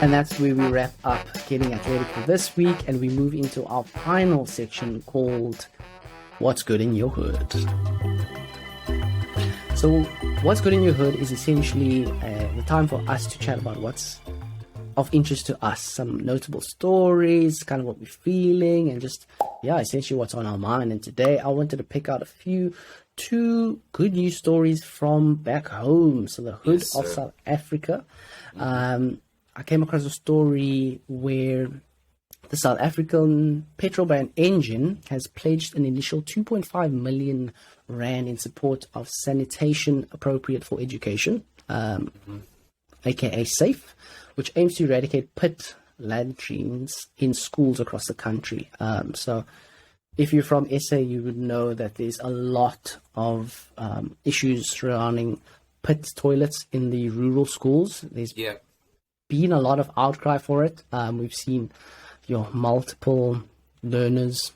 And that's where we wrap up Getting Athletic for this week, and we move into our final section called What's Good in Your Hood. So What's Good in Your Hood is essentially the time for us to chat about what's of interest to us, some notable stories, kind of what we're feeling, and just, essentially what's on our mind. And today I wanted to pick out two good news stories from back home, so the hood of South Africa. I came across a story where the South African petrol brand Engine has pledged an initial 2.5 million rand in support of sanitation appropriate for education, aka SAFE, which aims to eradicate pit latrines in schools across the country. So if you're from SA, you would know that there's a lot of issues surrounding pit toilets in the rural schools. There's been a lot of outcry for it. We've seen multiple learners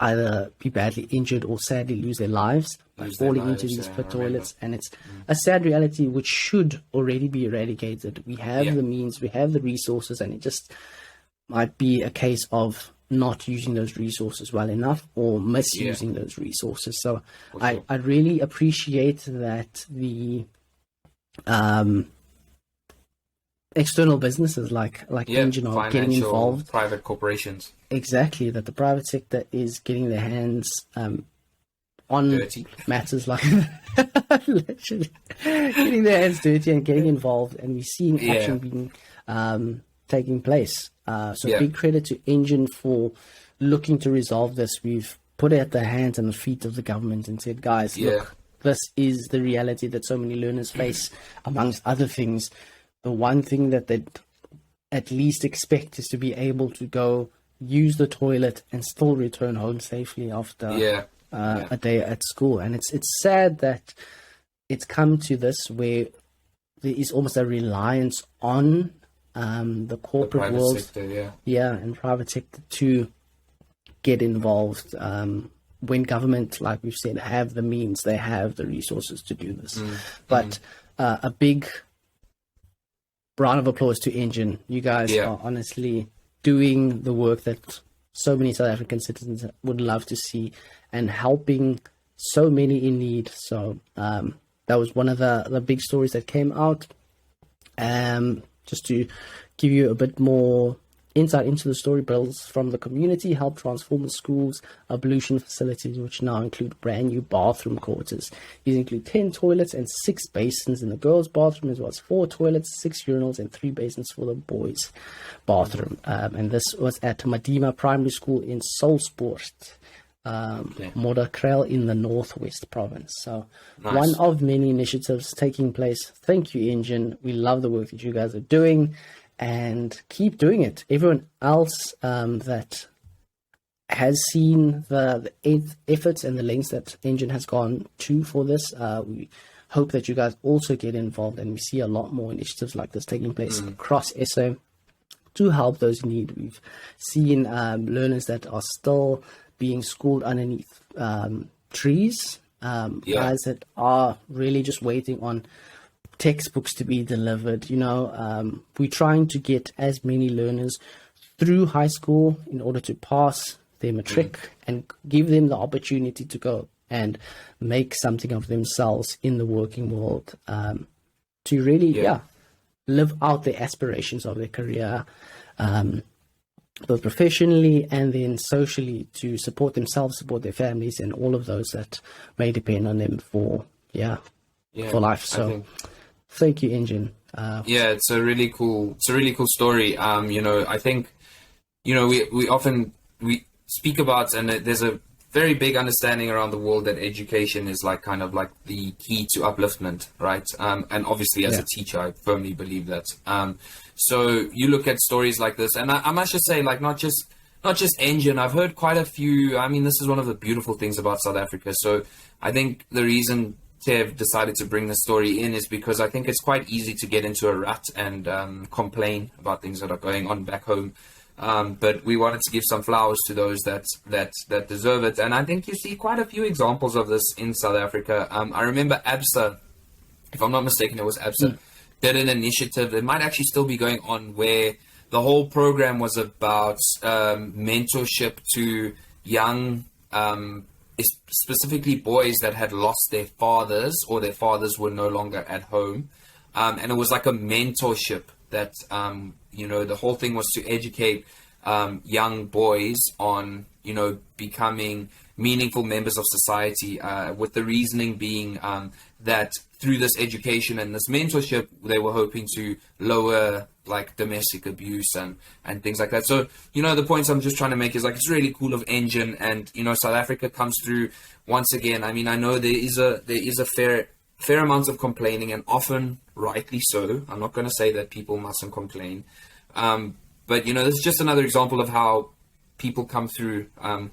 either be badly injured or sadly lose their lives by falling into these pit toilets, and it's a sad reality which should already be eradicated. We have the means, we have the resources, and it just might be a case of not using those resources well enough or misusing those resources. So I really appreciate that the external businesses like Engine are getting involved. Private corporations. Exactly, that the private sector is getting their hands on dirty matters like that. Literally getting their hands dirty and getting involved, and we're seeing action being taking place. Big credit to Engine for looking to resolve this. We've put it at the hands and the feet of the government and said, guys, look, this is the reality that so many learners face, amongst other things. The one thing that they'd at least expect is to be able to go use the toilet and still return home safely after a day at school. And it's sad that it's come to this where there is almost a reliance on the corporate world sector, and private sector to get involved when government, like we've said, have the means, they have the resources to do this. But a big round of applause to Engine. You guys are honestly doing the work that so many South African citizens would love to see and helping so many in need. So that was one of the big stories that came out. Just to give you a bit more insight into the story, bills from the community help transform the school's ablution facilities, which now include brand new bathroom quarters. These include 10 toilets and 6 basins in the girls' bathroom, as well as 4 toilets, 6 urinals, and 3 basins for the boys' bathroom. And this was at Madima Primary School in Solsport, Modderkraal in the Northwest Province. So one of many initiatives taking place. Thank you, Engine. We love the work that you guys are doing, and keep doing it. Everyone else that has seen the efforts and the lengths that Engine has gone to for this, we hope that you guys also get involved, and we see a lot more initiatives like this taking place across SA to help those in need. We've seen learners that are still being schooled underneath trees, guys that are really just waiting on textbooks to be delivered. We're trying to get as many learners through high school in order to pass their matric and give them the opportunity to go and make something of themselves in the working world, to really live out the aspirations of their career, both professionally and then socially, to support themselves, support their families, and all of those that may depend on them for life. So thank you, Engine. It's a really cool story. I think we speak about, and there's a very big understanding around the world that education is kind of like the key to upliftment, right? And obviously as a teacher, I firmly believe that. So you look at stories like this, and I must just say, not just Engine, I've heard quite a few. I mean, this is one of the beautiful things about South Africa. So I think the reason Tev decided to bring the story in is because I think it's quite easy to get into a rut and complain about things that are going on back home. But we wanted to give some flowers to those that deserve it. And I think you see quite a few examples of this in South Africa. I remember ABSA, if I'm not mistaken, it was ABSA, did an initiative. It might actually still be going on, where the whole program was about mentorship to young, specifically boys that had lost their fathers, or their fathers were no longer at home. And it was like a mentorship that, the whole thing was to educate young boys on, becoming meaningful members of society, with the reasoning being that through this education and this mentorship, they were hoping to lower like domestic abuse and things like that. So, the points I'm just trying to make is like, it's really cool of Engine, and, South Africa comes through once again. I mean, I know there is a fair amount of complaining, and often rightly so. I'm not going to say that people mustn't complain. But, this is just another example of how people come through, and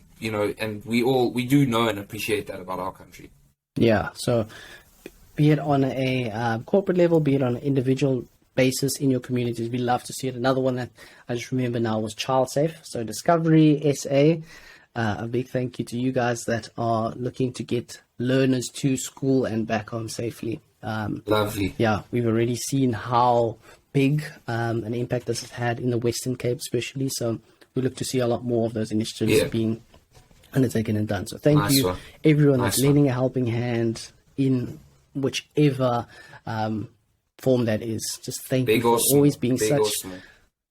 we do know and appreciate that about our country. Yeah. So be it on a corporate level, be it on an individual basis in your communities, we love to see it. Another one that I just remember now was Child Safe. So Discovery SA, a big thank you to you guys that are looking to get learners to school and back home safely. Lovely. Yeah, we've already seen how big an impact this has had in the Western Cape especially. So we look to see a lot more of those initiatives being undertaken and done. So thank you everyone that's lending a helping hand in whichever form that is. Just thank you for always being such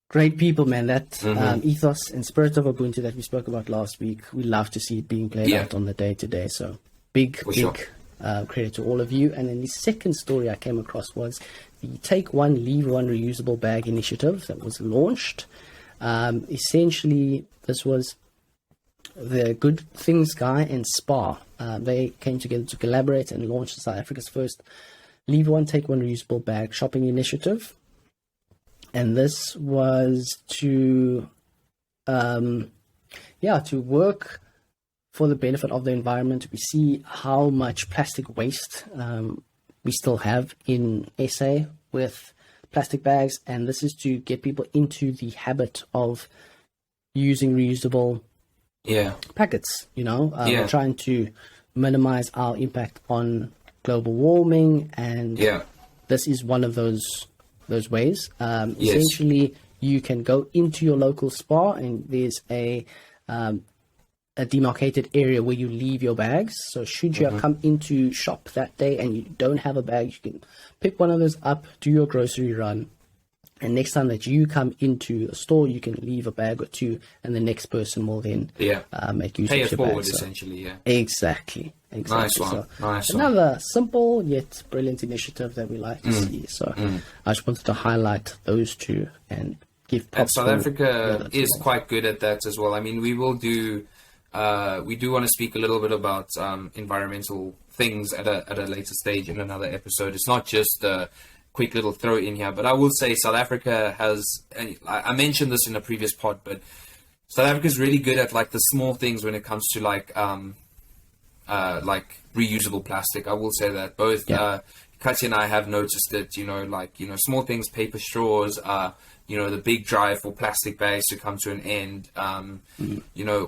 great people, man. That ethos and spirit of Ubuntu that we spoke about last week, we love to see it being played out on the day-to-day. So big credit to all of you. And then the second story I came across was the Take One, Leave One reusable bag initiative that was launched. Essentially, this was the Good Things Guy and Spa. They came together to collaborate and launch South Africa's first Leave One, Take One reusable bag shopping initiative. And this was to work for the benefit of the environment. We see how much plastic waste we still have in SA with plastic bags, and this is to get people into the habit of using reusable packets. We're trying to minimize our impact on global warming, and this is one of those ways. Essentially, you can go into your local spa, and there's a demarcated area where you leave your bags. So should you have come into shop that day and you don't have a bag, you can pick one of those up, do your grocery run, and next time that you come into a store, you can leave a bag or two, and the next person will then make use of your forward, bag. Essentially, Exactly. Nice one. Another simple yet brilliant initiative that we like to see. So I just wanted to highlight those two and give props. And South Africa is quite good at that as well. I mean, we will do. We do want to speak a little bit about environmental things at a later stage in another episode. It's not just a quick little throw in here, but I will say South Africa has, and I mentioned this in a previous pod, but South Africa is really good at like the small things when it comes to like reusable plastic. I will say that both Katya and I have noticed that, small things, paper straws, the big drive for plastic bags to come to an end,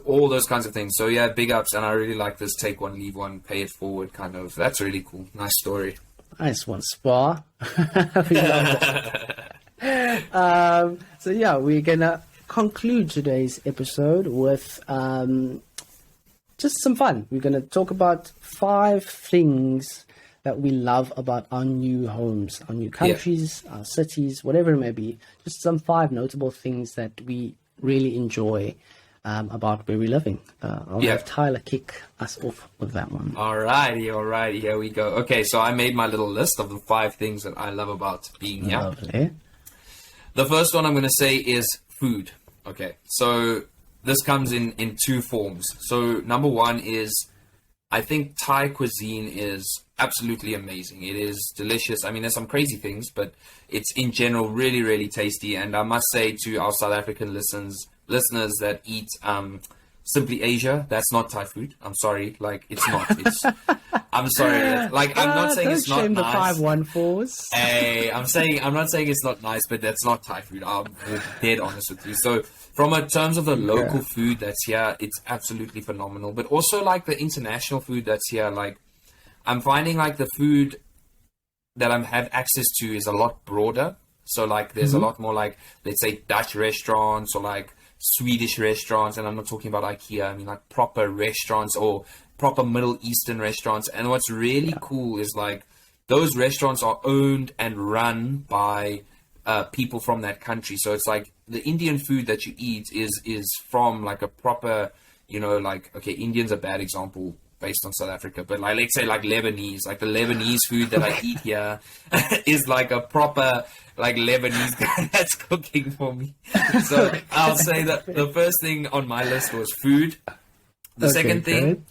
all those kinds of things. So yeah, big ups, and I really like this take one, leave one, pay it forward kind of. That's really cool. Nice story. Nice one, Spa. So yeah, we're gonna conclude today's episode with just some fun. We're gonna talk about 5 things that we love about our new homes, our new countries, our cities, whatever it may be. Just some 5 notable things that we really enjoy about where we're living. I'll have Tyler kick us off with that one. Alrighty, here we go. Okay, so I made my little list of the 5 things that I love about being here. Lovely. The first one I'm going to say is food. Okay, so this comes in 2 forms. So number 1 is, I think Thai cuisine is absolutely amazing. It is delicious. I mean, there's some crazy things, but it's in general really, really tasty. And I must say to our South African listeners that eat Simply Asia, that's not Thai food. I'm sorry, like it's not. I'm sorry, like I'm not saying it's not nice. The 514s. Hey, I'm not saying it's not nice, but that's not Thai food. I'm dead honest with you. So from a terms of the local food that's here, it's absolutely phenomenal. But also like the international food that's here, like I'm finding like the food that I have access to is a lot broader. So like there's a lot more like, let's say, Dutch restaurants or like Swedish restaurants, and I'm not talking about IKEA, I mean like proper restaurants or proper Middle Eastern restaurants. And what's really cool is like those restaurants are owned and run by people from that country. So it's like the Indian food that you eat is from like a proper, you know, like, okay, Indian's a bad example based on South Africa, but like, let's say like Lebanese, like the Lebanese food that I eat here is like a proper like Lebanese guy that's cooking for me. So I'll say that the first thing on my list was food. The second thing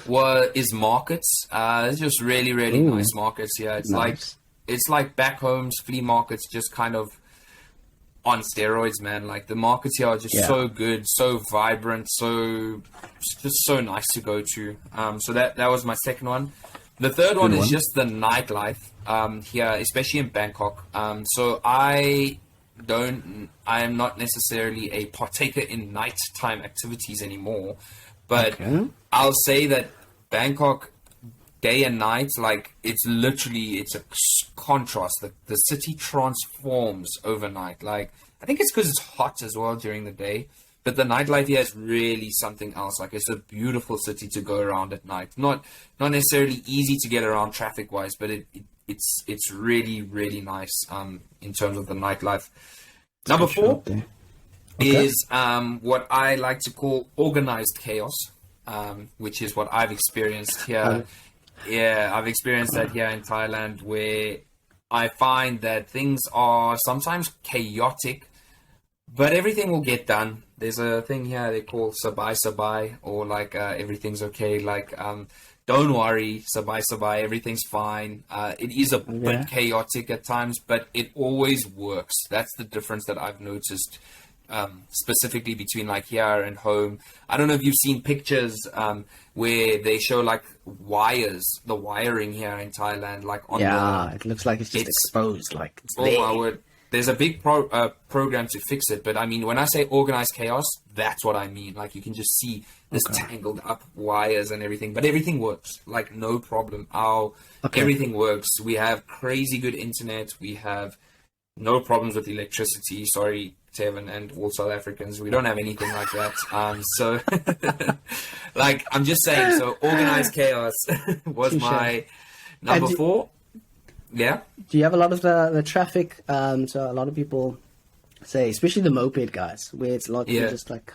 is markets. It's just really, really nice markets here. It's like back home's flea markets, just kind of on steroids, man. Like the markets here are just so good, so vibrant, just so nice to go to. So that was my second one. The third one is just the nightlife here, especially in Bangkok. So I am not necessarily a partaker in nighttime activities anymore, but I'll say that Bangkok, day and night, like it's a contrast. The city transforms overnight. Like I think it's because it's hot as well during the day, but the nightlife here is really something else. Like it's a beautiful city to go around at night. Not necessarily easy to get around traffic wise, but it's really, really nice in terms of the nightlife. Number 4 is what I like to call organized chaos, which is what I've experienced here. I've experienced that here in Thailand, where I find that things are sometimes chaotic, but everything will get done. There's a thing here they call sabai sabai, or like everything's okay. Like don't worry, sabai sabai, everything's fine. It is a bit chaotic at times, but it always works. That's the difference that I've noticed. Specifically between like here and home. I don't know if you've seen pictures where they show like the wiring here in Thailand, like on it looks like it's just exposed, like it's oh my word. There's a big program to fix it, but I mean, when I say organized chaos, that's what I mean. Like you can just see this tangled up wires and everything, but everything works, like no problem. Everything works. We have crazy good internet. We have no problems with electricity. Sorry, Tevin and all South Africans, we don't have anything like that. So like I'm just saying, so organized chaos was my number 4. Yeah. Do you have a lot of the traffic? So a lot of people say, especially the moped guys, where it's a lot of people just like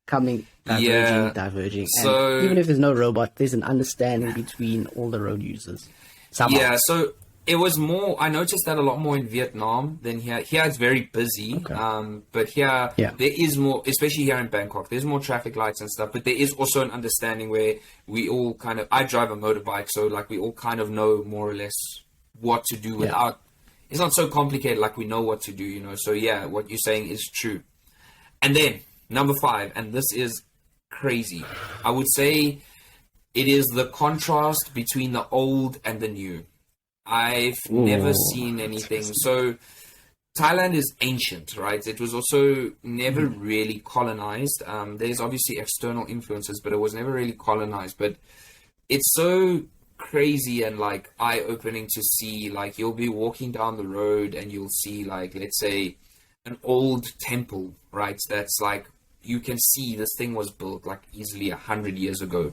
coming, diverging. So and even if there's no robot, there's an understanding between all the road users. Somehow. Yeah. So it was more, I noticed that a lot more in Vietnam than here. Here it's very busy, but here there is more, especially here in Bangkok, there's more traffic lights and stuff, but there is also an understanding where we all kind of, I drive a motorbike, so like we all kind of know more or less what to do without, it's not so complicated, like we know what to do, you know. So yeah, what you're saying is true. And then number 5, and this is crazy, I would say it is the contrast between the old and the new. I've never seen anything. So Thailand is ancient, right? It was also never really colonized. There's obviously external influences, but it was never really colonized. But it's so crazy and like eye-opening to see. Like you'll be walking down the road and you'll see like, let's say, an old temple, right? That's like, you can see this thing was built like easily 100 years ago.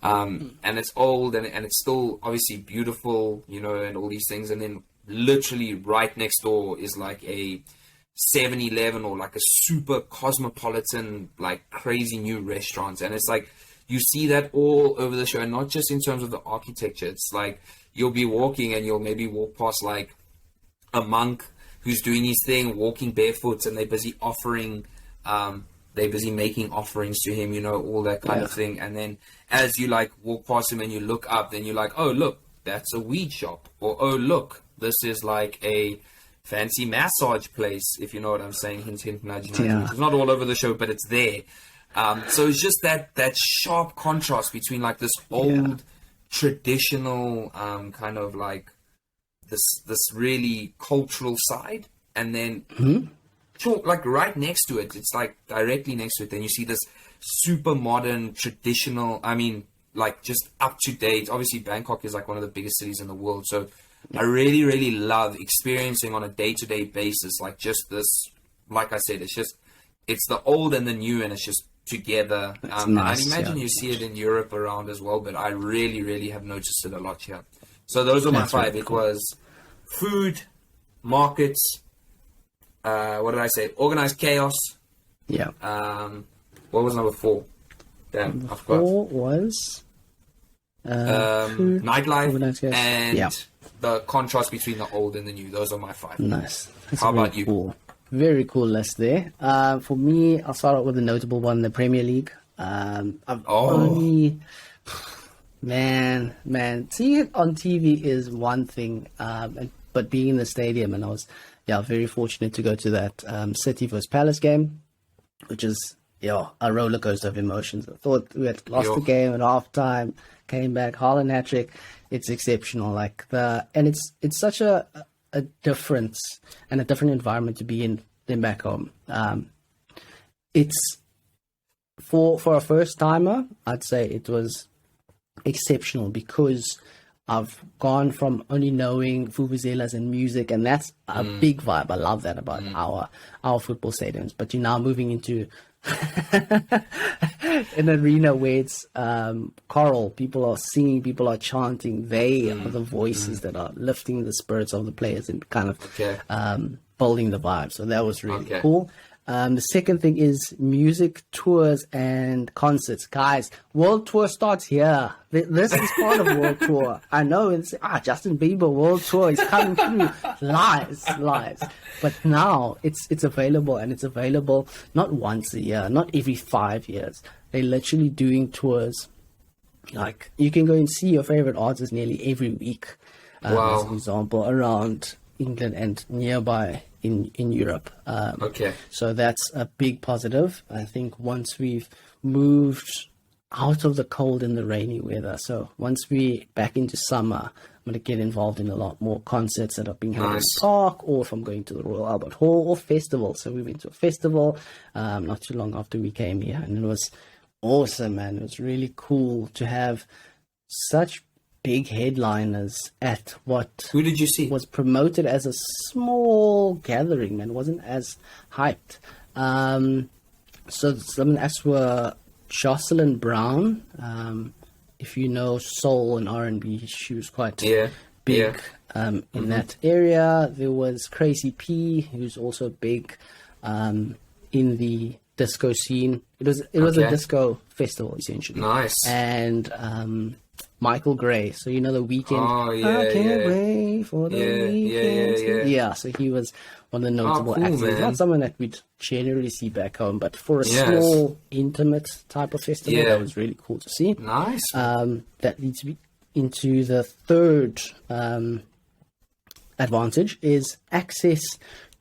And it's old and it's still obviously beautiful, you know, and all these things. And then literally right next door is like a 7-Eleven or like a super cosmopolitan, like crazy new restaurant. And it's like, you see that all over the show, and not just in terms of the architecture. It's like you'll be walking and you'll maybe walk past like a monk who's doing his thing, walking barefoot, and they're busy offering, they're busy making offerings to him, you know, all that kind of thing. And then as you like walk past him and you look up, then you're like, oh, look, that's a weed shop. Or, oh, look, this is like a fancy massage place, if you know what I'm saying. Hint, hint, nudge, nudge. Yeah. It's not all over the show, but it's there. So it's just that sharp contrast between like this old traditional kind of like this really cultural side, and then like right next to it, it's like directly next to it, then you see this super modern traditional, I mean like just up to date. Obviously Bangkok is like one of the biggest cities in the world, so I really, really love experiencing on a day-to-day basis, like just this, like I said, it's the old and the new, and it's just together. Nice, and I imagine you see it in Europe around as well, but I really, really have noticed it a lot here. So those are my five. Really cool. It was food, markets, what did I say? Organized chaos. Yeah. What was number 4? Damn, I forgot. 4 was food, nightlife, and the contrast between the old and the new. Those are my 5. Nice. That's How about you? Cool. Very cool list there. For me, I'll start out with a notable one, the Premier League. Only, man, seeing it on TV is one thing, but being in the stadium, and I was, very fortunate to go to that City vs Palace game, which is, a roller coaster of emotions. I thought we had lost the game at halftime, came back, Haaland hat-trick. It's exceptional. And it's such a difference and a different environment to be in than back home. It's for a first timer, I'd say it was exceptional because I've gone from only knowing vuvuzelas and music, and that's a big vibe. I love that about our football stadiums. But you're now moving into an arena where it's choral. People are singing, people are chanting. They are the voices that are lifting the spirits of the players and kind of building the vibe. So that was really cool. The second thing is music tours and concerts. Guys, World Tour starts here. This is part of World Tour. I know it's Justin Bieber World Tour is coming through. Lies. But now it's available, and it's available not once a year, not every 5 years. They're literally doing tours. Like, you can go and see your favorite artists nearly every week. As an example, around England and nearby in Europe. So that's a big positive. I think once we've moved out of the cold and the rainy weather, so once we back into summer, I'm going to get involved in a lot more concerts that are being held in the park, or if I'm going to the Royal Albert Hall, or festivals. So we went to a festival not too long after we came here, and it was awesome, man. It was really cool to have such big headliners at what Who did you see? Was promoted as a small gathering, man. It wasn't as hyped. So some acts were Jocelyn Brown. If you know soul and R&B, she was quite big in that area. There was Crazy P, who's also big in the disco scene. It was a disco festival, essentially. Nice. And Michael Gray, so you know The Weeknd. I can't wait for the weekend. Yeah, so he was one of the notable acts. It's not someone that we'd generally see back home, but for a small, intimate type of festival, that was really cool to see. Nice. That leads me into the third advantage is access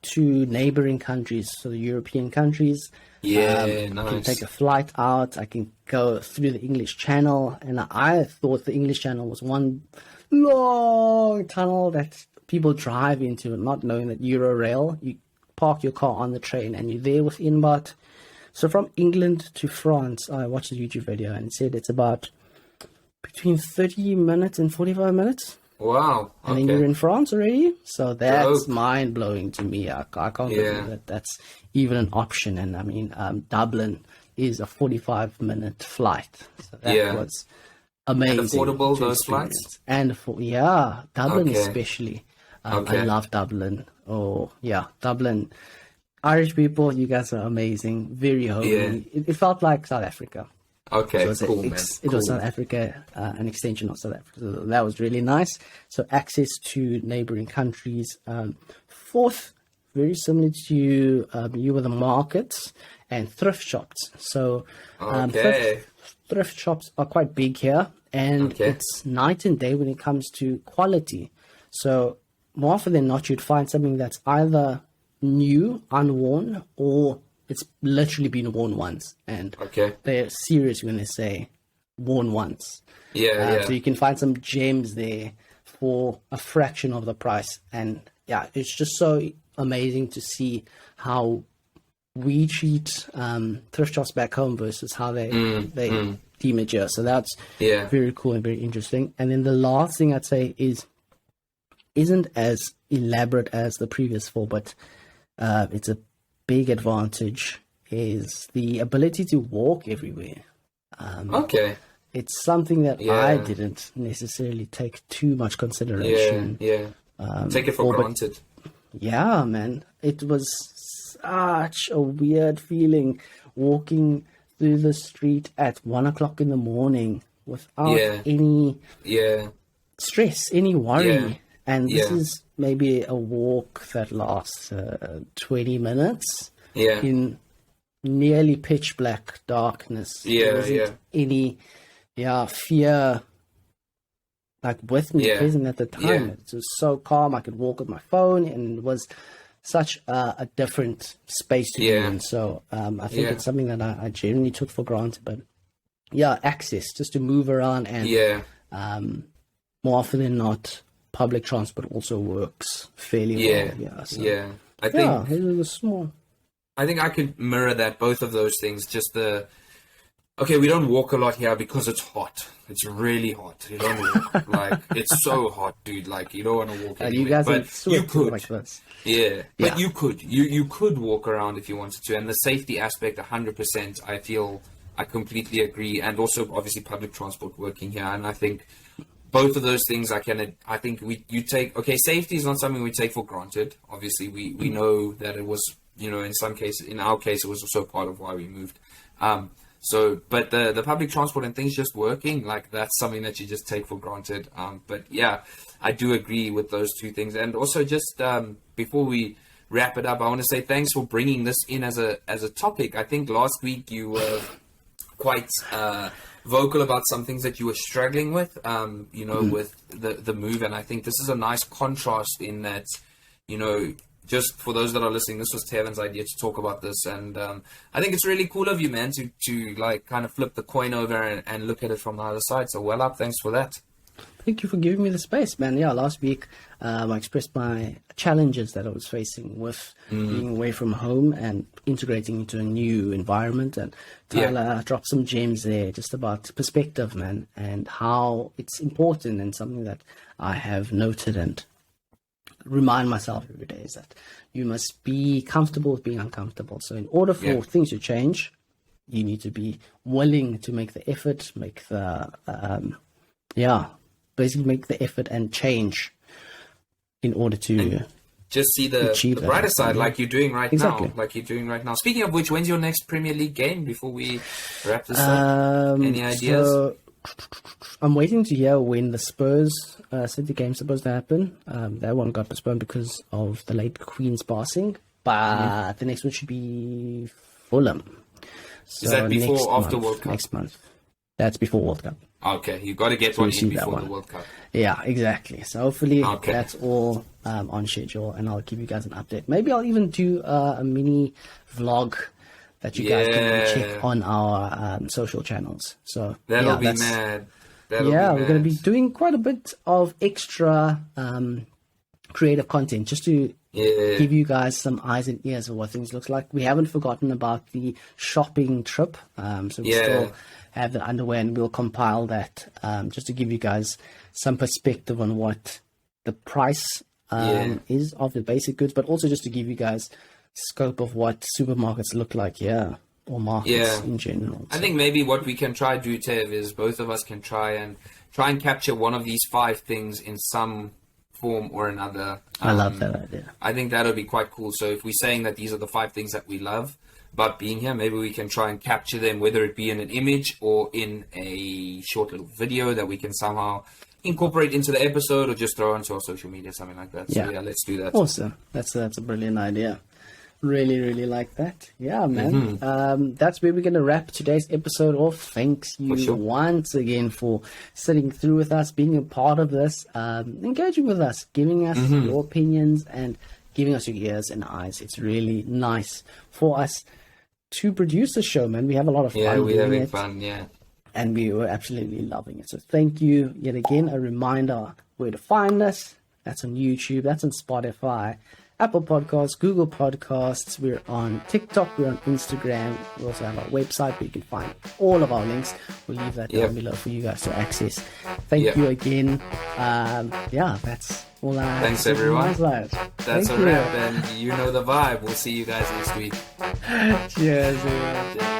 to neighboring countries, so the European countries. Nice. I can take a flight out. I can go through the English Channel, and I thought the English Channel was one long tunnel that people drive into, not knowing that Eurorail, you park your car on the train and you're there within about. So from England to France, I watched a YouTube video and it said it's about between 30 minutes and 45 minutes. Wow. And then you're in France already. So that's mind blowing to me. I can't believe that that's even an option. And I mean, Dublin is a 45-minute flight. So that was amazing. And affordable, those flights? And Dublin especially. I love Dublin. Dublin. Irish people, you guys are amazing. Very homely. It felt like South Africa. Okay, so cool, man. It was South Africa, an extension of South Africa. So that was really nice. So access to neighboring countries. Fourth, very similar to you were the markets and thrift shops. So thrift shops are quite big here, and it's night and day when it comes to quality. So more often than not, you'd find something that's either new, unworn, or it's literally been worn once, and they're serious when they say worn once. So you can find some gems there for a fraction of the price, and it's just so amazing to see how we treat thrift shops back home versus how they deem it here. So that's very cool and very interesting. And then the last thing I'd say is isn't as elaborate as the previous 4, but it's a big advantage, is the ability to walk everywhere. Okay. It's something that I didn't necessarily take too much consideration. Take it for granted. Yeah, man. It was such a weird feeling walking through the street at 1 o'clock in the morning without any stress, any worry. And this is maybe a walk that lasts 20 minutes in nearly pitch black darkness. There wasn't any fear like with me present at the time. It was so calm. I could walk with my phone, and it was such a different space to be in. So I think it's something that I genuinely took for granted. But access just to move around, and more often than not, public transport also works fairly well. I think it was small. I think I could mirror that, both of those things. Just we don't walk a lot here because it's hot. It's really hot. You don't walk. Like, it's so hot, dude. Like, you don't want to walk anywhere. You guys but you could. Like this. But you could. You could walk around if you wanted to. And the safety aspect, 100%, I feel I completely agree. And also, obviously, public transport working here. And I think both of those things safety is not something we take for granted. Obviously, we know that it was, in our case, it was also part of why we moved. But the public transport and things just working, like, that's something that you just take for granted. But yeah, I do agree with those two things. And also, just before we wrap it up, I want to say thanks for bringing this in as a topic. I think last week you were quite vocal about some things that you were struggling with, with the move. And I think this is a nice contrast in that, just for those that are listening, this was Tevin's idea to talk about this, and I think it's really cool of you, man, to like kind of flip the coin over and look at it from the other side. So well up, thanks for that. Thank you for giving me the space, man. Yeah, last week I expressed my challenges that I was facing with being away from home and integrating into a new environment, and Tyler dropped some gems there just about perspective, man, and how it's important, and something that I have noted and remind myself every day is that you must be comfortable with being uncomfortable. So in order for things to change, you need to be willing to make the effort, make the basically make the effort and change in order to just see the brighter side, like you're doing right now. Speaking of which, when's your next Premier League game before we wrap this up? Any ideas? So I'm waiting to hear when the Spurs City game's supposed to happen. That one got postponed because of the late Queen's passing, but the next one should be Fulham. So is that before or after World Cup? Next month. That's before World Cup. Okay, you got to get one in before the World Cup. Yeah, exactly. So hopefully that's all on schedule, and I'll give you guys an update. Maybe I'll even do a mini vlog that you guys can check on our social channels. So that'll be mad. We're going to be doing quite a bit of extra creative content just to give you guys some eyes and ears of what things looks like. We haven't forgotten about the shopping trip, so we still have that underway, and we'll compile that just to give you guys some perspective on what the price is of the basic goods, but also just to give you guys scope of what supermarkets look like here, or markets in general. I think maybe what we can try do, Tev, is both of us can try and capture one of these 5 things in some form or another. I love that idea. I think that'll be quite cool. So if we're saying that these are the 5 things that we love about being here, maybe we can try and capture them, whether it be in an image or in a short little video that we can somehow incorporate into the episode, or just throw onto our social media, something like that. So let's do that. Awesome. That's a brilliant idea. Really, really like that. Yeah, man. That's where we're going to wrap today's episode off. Thanks you once again for sitting through with us, being a part of this, engaging with us, giving us your opinions and giving us your ears and eyes. It's really nice for us to produce a show, man. We have a lot of fun. Yeah, we're having fun, and we were absolutely loving it. So thank you yet again. A reminder where to find us. That's on YouTube. That's on Spotify. Apple Podcasts, Google Podcasts. We're on TikTok. We're on Instagram. We also have our website where you can find all of our links. We'll leave that down below for you guys to access. Thank you again. That's all I have. Thanks, everyone. That's a wrap, and you know the vibe. We'll see you guys next week. Cheers, everyone.